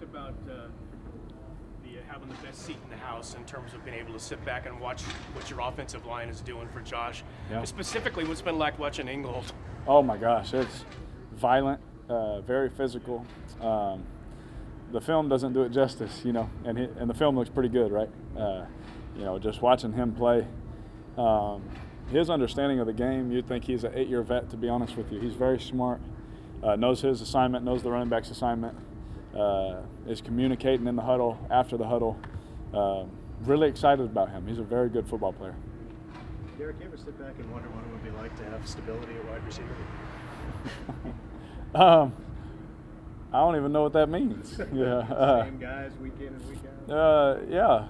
talked about having the best seat in the house in terms of being able to sit back and watch what your offensive line is doing for Josh. Yeah. Specifically, what's been like watching Ingold? Oh my gosh, it's violent, very physical. The film doesn't do it justice, and the film looks pretty good, right? Just watching him play, his understanding of the game, you'd think he's an 8-year vet, to be honest with you. He's very smart, knows his assignment, knows the running back's assignment, is communicating in the huddle, after the huddle. Really excited about him. He's a very good football player. Derek, you ever sit back and wonder what it would be like to have stability at wide receiver? I don't even know what that means. Yeah. Same guys week in and week out. Yeah.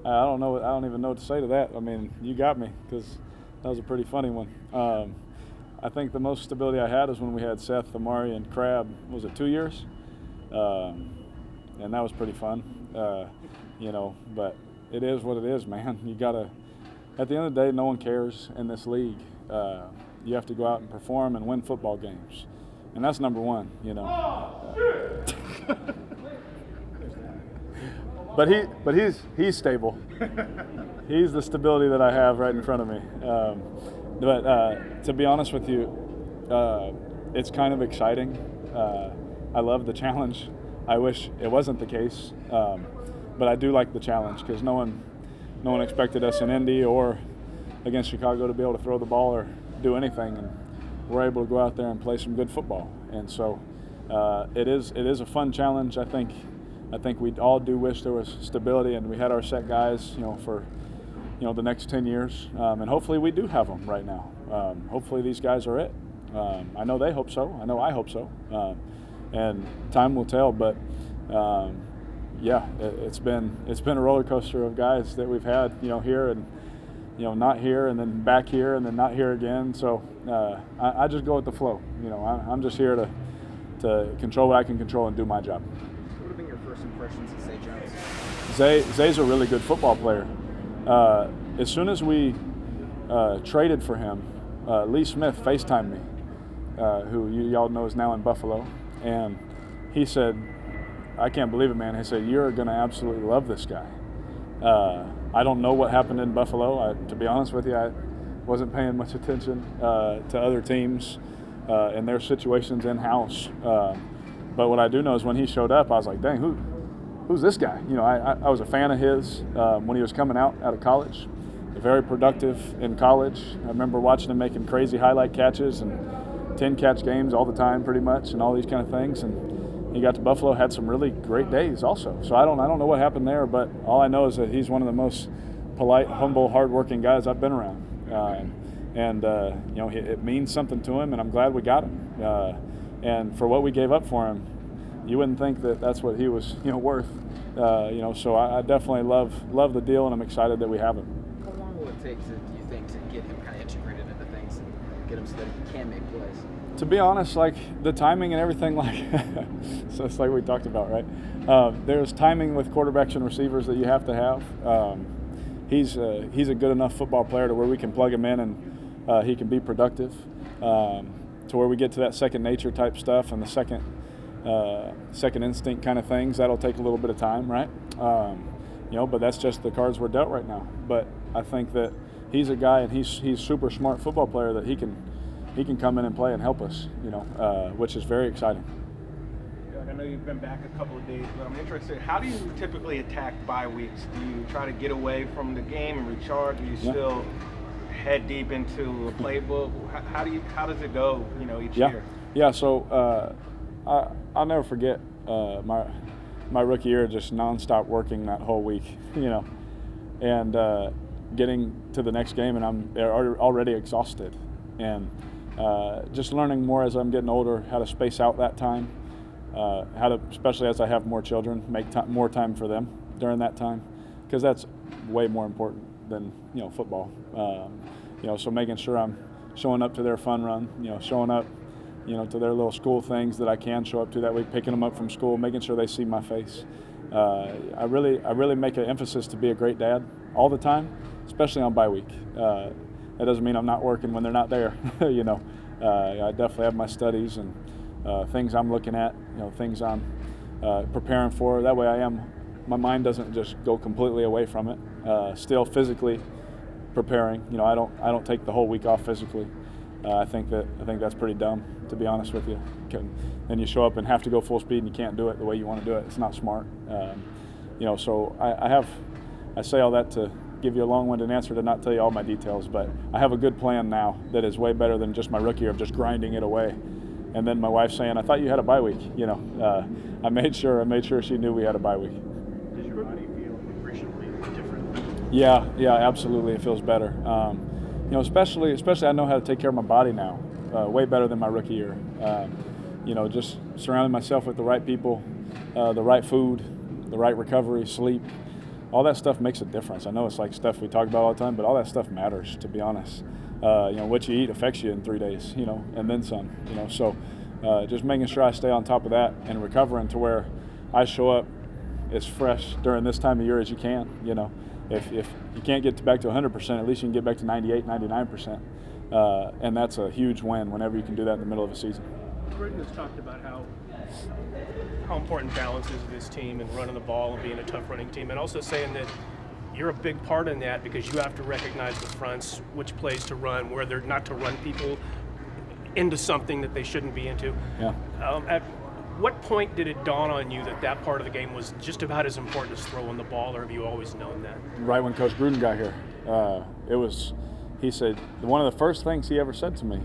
I don't know. I don't even know what to say to that. I mean, you got me, because that was a pretty funny one. I think the most stability I had is when we had Seth, Amari, and Crab. Was it 2 years? And that was pretty fun. But it is what it is, man. You gotta. At the end of the day, no one cares in this league. You have to go out and perform and win football games, and that's number one. But he's stable. He's the stability that I have right in front of me. But to be honest with you, it's kind of exciting. I love the challenge. I wish it wasn't the case, but I do like the challenge, because no one expected us in Indy or against Chicago to be able to throw the ball or do anything, and we're able to go out there and play some good football. And so it is a fun challenge. I think we all do wish there was stability, and we had our set guys, for the next 10 years, and hopefully we do have them right now. Hopefully these guys are it. I know they hope so. I know I hope so. And time will tell. But it's been a roller coaster of guys that we've had, here and not here, and then back here, and then not here again. So I just go with the flow. I'm just here to control what I can control and do my job. What have been your first impressions of Zay Jones? Zay's a really good football player. As soon as we traded for him, Lee Smith FaceTimed me, who y'all know is now in Buffalo, and he said, "I can't believe it, man." He said, "You're going to absolutely love this guy." I don't know what happened in Buffalo. To be honest with you, I wasn't paying much attention to other teams and their situations in-house. But what I do know is when he showed up, I was like, dang, who's this guy? I was a fan of his when he was coming out of college. Very productive in college. I remember watching him making crazy highlight catches and 10-catch games all the time, pretty much, and all these kind of things. And he got to Buffalo, had some really great days also. So I don't know what happened there, but all I know is that he's one of the most polite, humble, hardworking guys I've been around. It means something to him, and I'm glad we got him. And for what we gave up for him, you wouldn't think that that's what he was, worth. So I definitely love the deal, and I'm excited that we have him. How long will it take, do you think, to get him kind of integrated into things and get him so that he can make plays? To be honest, like the timing and everything, so it's like we talked about, right? There's timing with quarterbacks and receivers that you have to have. He's a good enough football player to where we can plug him in and he can be productive. To where we get to that second nature type stuff and the second instinct kind of things, that'll take a little bit of time, right? But that's just the cards we're dealt right now. But I think that he's a guy, and he's super smart football player, that he can come in and play and help us, which is very exciting. I know you've been back a couple of days, but I'm interested, how do you typically attack bye weeks? Do you try to get away from the game and recharge? Do you still head deep into a playbook? How does it go, each year? Yeah, so I'll never forget my rookie year, just nonstop working that whole week, and getting to the next game, and I'm already exhausted, and just learning more as I'm getting older how to space out that time, how to, especially as I have more children, make more time for them during that time, because that's way more important than football. So making sure I'm showing up to their fun run, showing up to their little school things that I can show up to that week, picking them up from school, making sure they see my face. I really make an emphasis to be a great dad all the time, especially on bye week. That doesn't mean I'm not working when they're not there. I definitely have my studies and things I'm looking at, things I'm preparing for it. That way my mind doesn't just go completely away from it. Still physically preparing. I don't take the whole week off physically. I think that's pretty dumb, to be honest with you. Then you show up and have to go full speed and you can't do it the way you want to do it. It's not smart. So I say all that to give you a long-winded answer to not tell you all my details, but I have a good plan now that is way better than just my rookie year of just grinding it away. And then my wife saying, "I thought you had a bye week." I made sure she knew we had a bye week. Does your body feel appreciably different? Yeah, absolutely. It feels better. Especially I know how to take care of my body now, way better than my rookie year. Just surrounding myself with the right people, the right food, the right recovery, sleep, all that stuff makes a difference. I know it's like stuff we talk about all the time, but all that stuff matters, to be honest. What you eat affects you in 3 days, and then some, So just making sure I stay on top of that and recovering to where I show up as fresh during this time of year as you can, If you can't get back to 100%, at least you can get back to 98, 99%. And that's a huge win whenever you can do that in the middle of a season. Britton has talked about how important balance is to this team and running the ball and being a tough running team, and also saying that you're a big part in that because you have to recognize the fronts, which plays to run, where they're not to run people into something that they shouldn't be into. Yeah. At what point did it dawn on you that part of the game was just about as important as throwing the ball, or have you always known that? Right when Coach Gruden got here, he said, one of the first things he ever said to me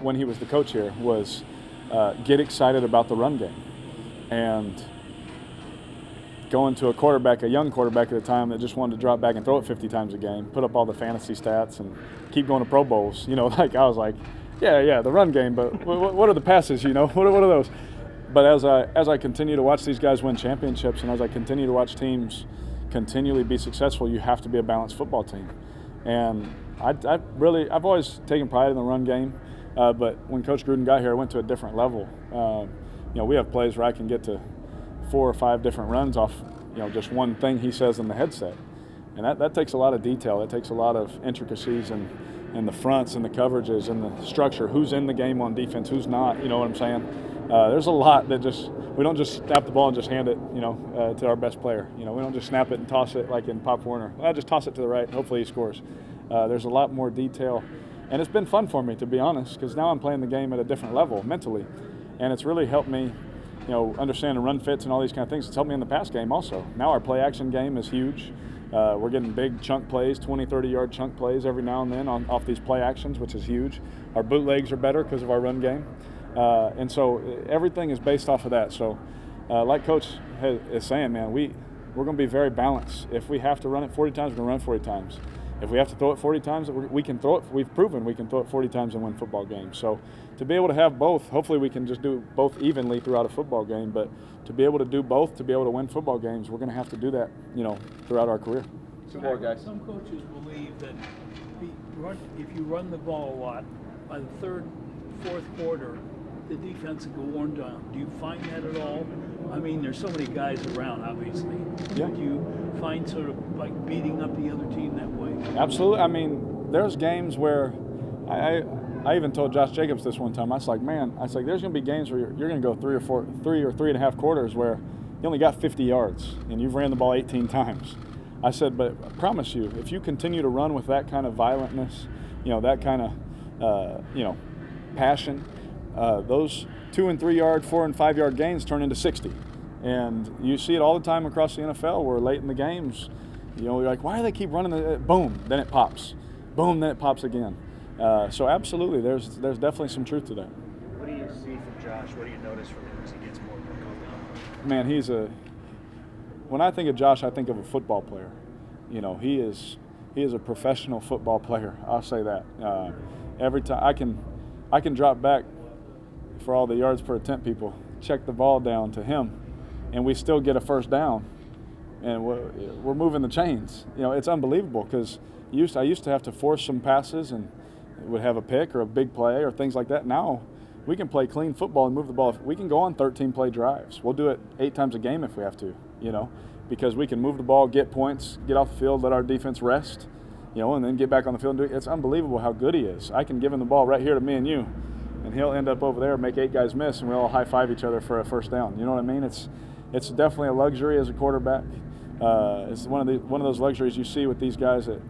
when he was the coach here was, get excited about the run game. And going to a young quarterback at the time that just wanted to drop back and throw it 50 times a game, put up all the fantasy stats and keep going to Pro Bowls, I was like, yeah, the run game, but what are the passes, what are those? But as I continue to watch these guys win championships and as I continue to watch teams continually be successful, you have to be a balanced football team. And I've always taken pride in the run game, but when Coach Gruden got here, I went to a different level. We have plays where I can get to 4 or 5 different runs off, just one thing he says in the headset. And that takes a lot of detail. It takes a lot of intricacies and the fronts and the coverages and the structure, who's in the game on defense, who's not, you know what I'm saying? There's a lot that we don't just snap the ball and just hand it, to our best player. We don't just snap it and toss it like in Pop Warner. I just toss it to the right and hopefully he scores. There's a lot more detail. And it's been fun for me, to be honest, because now I'm playing the game at a different level mentally. And it's really helped me, understand the run fits and all these kind of things. It's helped me in the pass game also. Now our play action game is huge. We're getting big chunk plays, 20, 30-yard chunk plays every now and then off these play actions, which is huge. Our bootlegs are better because of our run game. And so everything is based off of that. So like Coach is saying, man, we're going to be very balanced. If we have to run it 40 times, we're going to run it 40 times. If we have to throw it 40 times, we can throw it. We've proven we can throw it 40 times and win football games. So to be able to have both, hopefully we can just do both evenly throughout a football game. But to be able to do both, to be able to win football games, we're going to have to do that, throughout our career. Two more guys. Some coaches believe that if you run the ball a lot, by the third, fourth quarter, the defense will go worn down. Do you find that at all? I mean, there's so many guys around, obviously. Yeah. Do you find sort of like beating up the other team that way? Absolutely. I mean, there's games where I even told Josh Jacobs this one time. I was like, there's going to be games where you're going to go 3 or 3.5 quarters where you only got 50 yards and you've ran the ball 18 times. I said, but I promise you, if you continue to run with that kind of violentness, that kind of, passion, those 2 and 3 yard, 4 and 5 yard gains turn into 60. And you see it all the time across the NFL where late in the games, you're like, why do they keep running boom, then it pops. Boom, then it pops again. So absolutely, there's definitely some truth to that. What do you see from Josh? What do you notice from him as he gets more confident? Man, when I think of Josh, I think of a football player. He is a professional football player. I'll say that. Every time I can drop back for all the yards per attempt people, check the ball down to him, and we still get a first down, and we're moving the chains. It's unbelievable because I used to have to force some passes and would have a pick or a big play or things like that. Now we can play clean football and move the ball. We can go on 13-play drives. We'll do it 8 times a game if we have to, because we can move the ball, get points, get off the field, let our defense rest, and then get back on the field and do it. It's unbelievable how good he is. I can give him the ball right here to me and you, and he'll end up over there, make 8 guys miss, and we'll all high-five each other for a first down. You know what I mean? It's definitely a luxury as a quarterback. It's one of those luxuries you see with these guys that,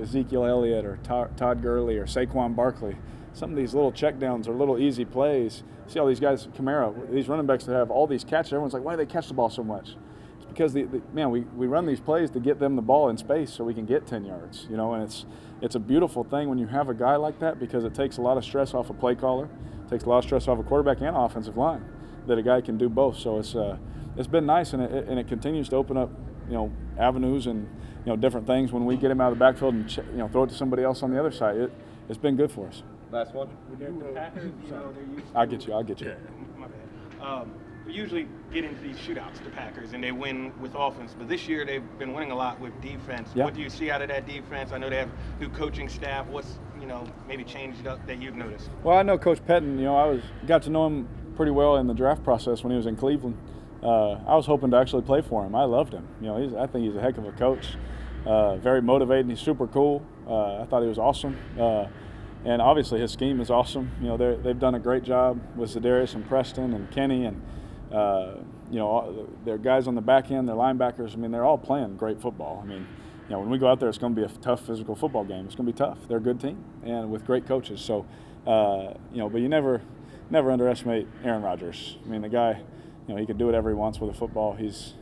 Ezekiel Elliott or Todd Gurley or Saquon Barkley. Some of these little checkdowns or little easy plays. See all these guys, Kamara, these running backs that have all these catches. Everyone's like, why do they catch the ball so much? It's because we run these plays to get them the ball in space so we can get 10 yards. And it's a beautiful thing when you have a guy like that, because it takes a lot of stress off a play caller, it takes a lot of stress off a quarterback and offensive line, that a guy can do both. So it's been nice, and it continues to open up avenues and different things when we get him out of the backfield and throw it to somebody else on the other side. It's been good for us. Last one. The Packers, they're used to, I'll get you. Yeah, my bad. We usually get into these shootouts, the Packers, and they win with offense. But this year they've been winning a lot with defense. Yeah. What do you see out of that defense? I know they have new coaching staff. What's maybe changed up that you've noticed? Well, I know Coach Pettin. I got to know him pretty well in the draft process when he was in Cleveland. I was hoping to actually play for him. I loved him. I think he's a heck of a coach. Very motivating. He's super cool. I thought he was awesome. And obviously his scheme is awesome. They've done a great job with Za'Darius and Preston and Kenny and their guys on the back end, their linebackers. They're all playing great football. When we go out there, it's going to be a tough physical football game. It's going to be tough. They're a good team and with great coaches. So, but you never underestimate Aaron Rodgers. The guy, he can do whatever he wants with a football. He's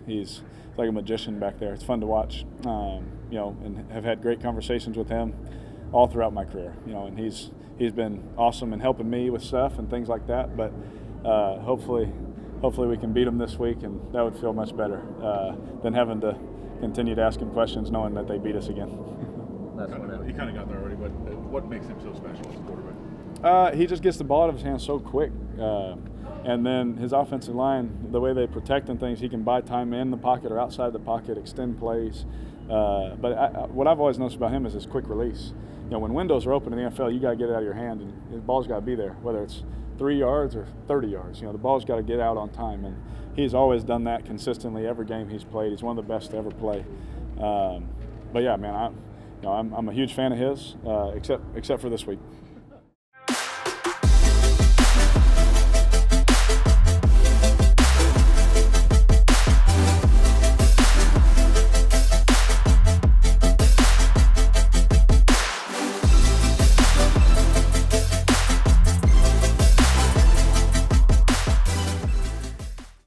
like a magician back there. It's fun to watch. And have had great conversations with him all throughout my career. And he's been awesome in helping me with stuff and things like that. But hopefully we can beat them this week, and that would feel much better than having to continue to ask him questions knowing that they beat us again. You kind of got there already, but what makes him so special as a quarterback? He just gets the ball out of his hands so quick. And then his offensive line, the way they protect and things, he can buy time in the pocket or outside the pocket, extend plays. But what I've always noticed about him is his quick release. When windows are open in the NFL, you got to get it out of your hand, and the ball's got to be there, whether it's 3 yards or 30 yards. The ball's got to get out on time, and he's always done that consistently every game he's played. He's one of the best to ever play. But yeah, man, I'm a huge fan of his, except for this week.